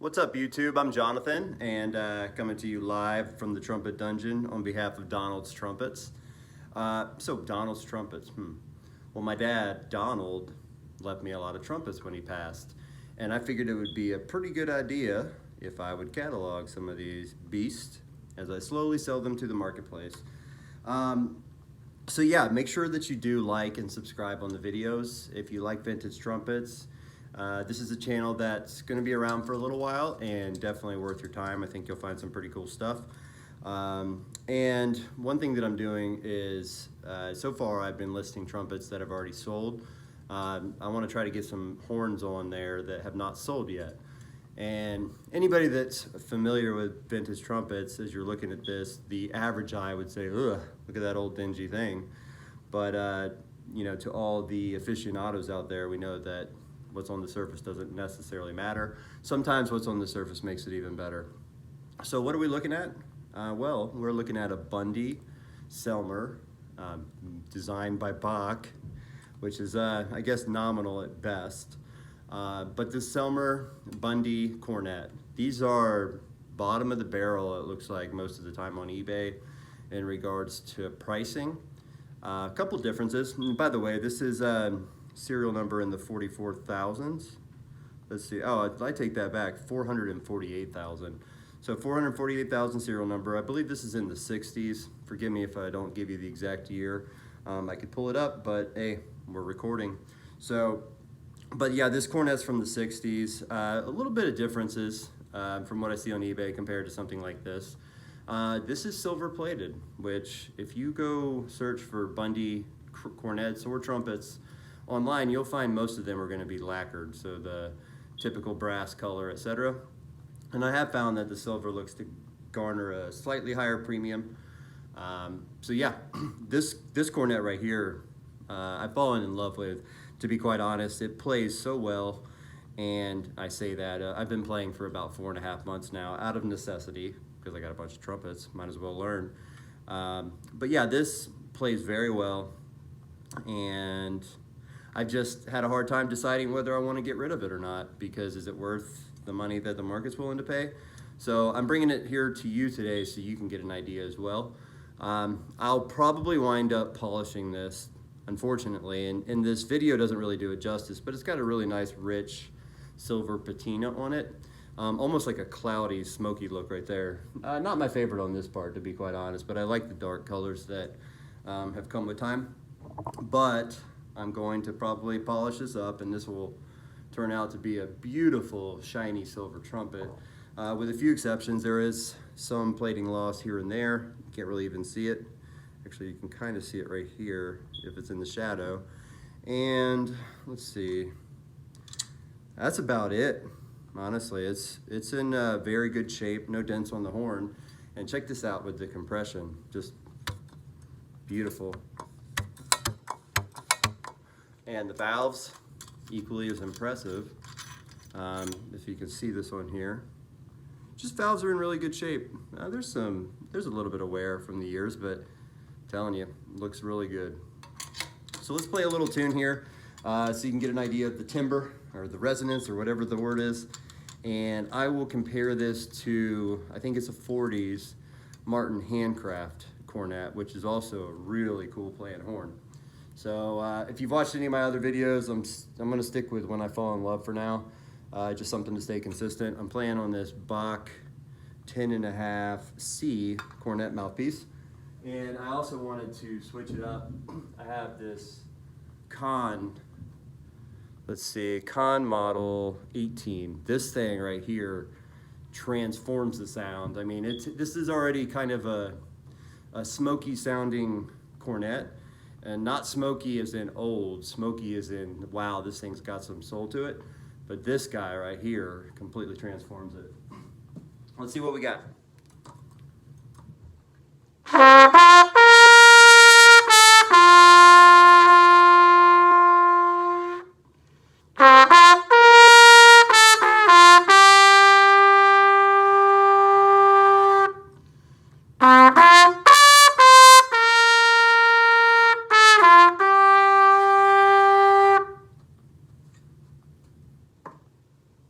What's up, YouTube? I'm Jonathan, and coming to you live from the Trumpet Dungeon on behalf of Donalds Trumpets. Donalds Trumpets. Well, my dad, Donald, left me a lot of trumpets when he passed, and I figured it would be a pretty good idea if I would catalog some of these beasts as I slowly sell them to the marketplace. So yeah, make sure that you do like and subscribe on the videos if you like vintage trumpets. This is a channel that's going to be around for a little while and definitely worth your time. I think you'll find some pretty cool stuff. And one thing that I'm doing is, so far I've been listing trumpets that I've already sold. I want to try to get some horns on there that have not sold yet. And anybody that's familiar with vintage trumpets, as you're looking at this, the average eye would say, ugh, look at that old dingy thing. But, you know, to all the aficionados out there, we know that what's on the surface doesn't necessarily matter. Sometimes what's on the surface makes it even better. So what are we looking at? Well, we're looking at a Bundy Selmer, designed by Bach, which is, I guess, nominal at best. But the Selmer, Bundy, Cornet, these are bottom of the barrel, it looks like, most of the time on eBay in regards to pricing. A couple differences. And by the way, this is serial number in the 44,000s. Let's see. Oh, I take that back. 448,000. So 448,000 serial number. I believe this is in the 60s. Forgive me if I don't give you the exact year. I could pull it up, but hey, we're recording. So, but yeah, this Cornet's from the 60s. A little bit of differences from what I see on eBay compared to something like this. This is silver plated, which if you go search for Bundy cornets or trumpets online, you'll find most of them are going to be lacquered, so the typical brass color, etc. And I have found that the silver looks to garner a slightly higher premium. So yeah, this cornet right here, I've fallen in love with. To be quite honest, it plays so well, and I say that I've been playing for about 4.5 months now, out of necessity, because I got a bunch of trumpets, might as well learn. But yeah, this plays very well, and I've just had a hard time deciding whether I want to get rid of it or not, because is it worth the money that the market's willing to pay? So I'm bringing it here to you today so you can get an idea as well. I'll probably wind up polishing this, unfortunately, and this video doesn't really do it justice, but it's got a really nice rich silver patina on it. Almost like a cloudy, smoky look right there. Not my favorite on this part, to be quite honest, but I like the dark colors that have come with time. But I'm going to probably polish this up, and this will turn out to be a beautiful, shiny silver trumpet. With a few exceptions, there is some plating loss here and there. You can't really even see it. Actually, you can kind of see it right here if it's in the shadow. And let's see, that's about it. Honestly, it's in very good shape, no dents on the horn. And check this out with the compression, just beautiful. And the valves, equally as impressive. If you can see this on here, just valves are in really good shape. There's a little bit of wear from the years, but I'm telling you, looks really good. So let's play a little tune here so you can get an idea of the timbre or the resonance or whatever the word is. And I will compare this to, I think it's a 40s Martin Handcraft cornet, which is also a really cool playing horn. So if you've watched any of my other videos, I'm gonna stick with When I Fall in Love for now. Just something to stay consistent. I'm playing on this Bach 10.5C cornet mouthpiece. And I also wanted to switch it up. I have this Conn Model 18. This thing right here transforms the sound. I mean, this is already kind of a smoky sounding cornet. And not smoky as in old, smoky as in, wow, this thing's got some soul to it. But this guy right here completely transforms it. Let's see what we got.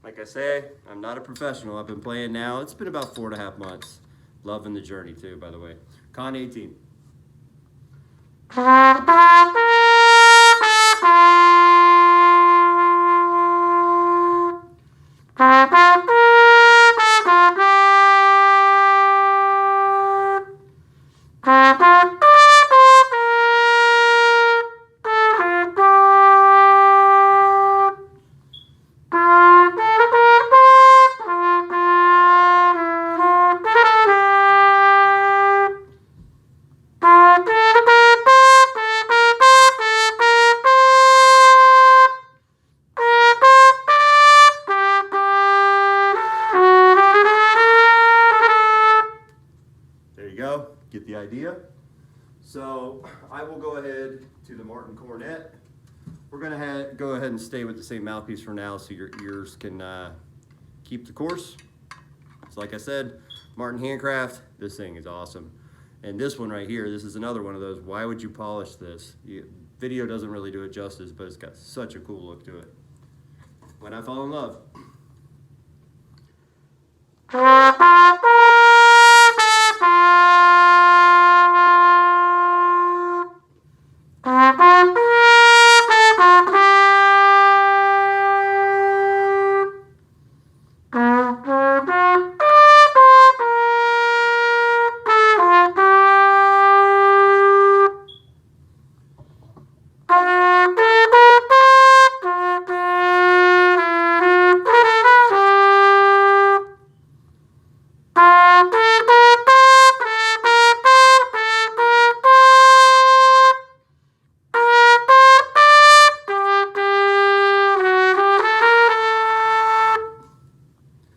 Like I say, I'm not a professional. I've been playing now. It's been about 4.5 months. Loving the journey too, by the way. Con 18. Go, get the idea. So I will go ahead to the Martin Cornet. We're gonna go ahead and stay with the same mouthpiece for now so your ears can keep the course. So like I said, Martin Handcraft, this thing is awesome. And this one right here, this is another one of those, why would you polish this? Video doesn't really do it justice, but it's got such a cool look to it. When I fall in love.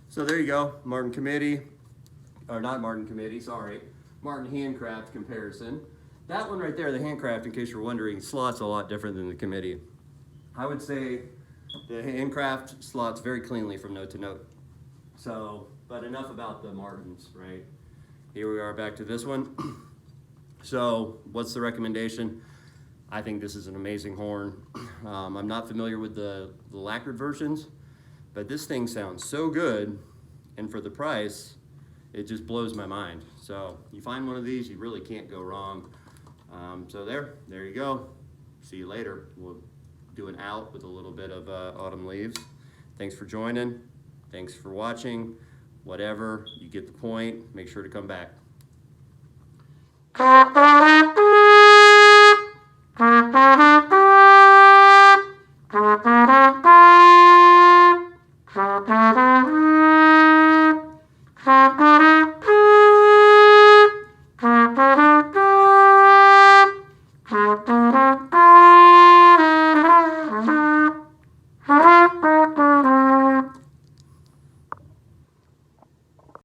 So there you go, Martin Committee, or not Martin Committee, sorry, Martin Handcraft comparison. That one right there, the Handcraft, in case you're wondering, slots a lot different than the Committee. I would say the Handcraft slots very cleanly from note to note. So, but enough about the Martins, right? Here we are back to this one. So, what's the recommendation? I think this is an amazing horn. I'm not familiar with the lacquered versions, but this thing sounds so good, and for the price, it just blows my mind. So you find one of these, you really can't go wrong. So there you go. See you later. We'll do an out with a little bit of autumn leaves. Thanks for joining. Thanks for watching. Whatever, you get the point. Make sure to come back.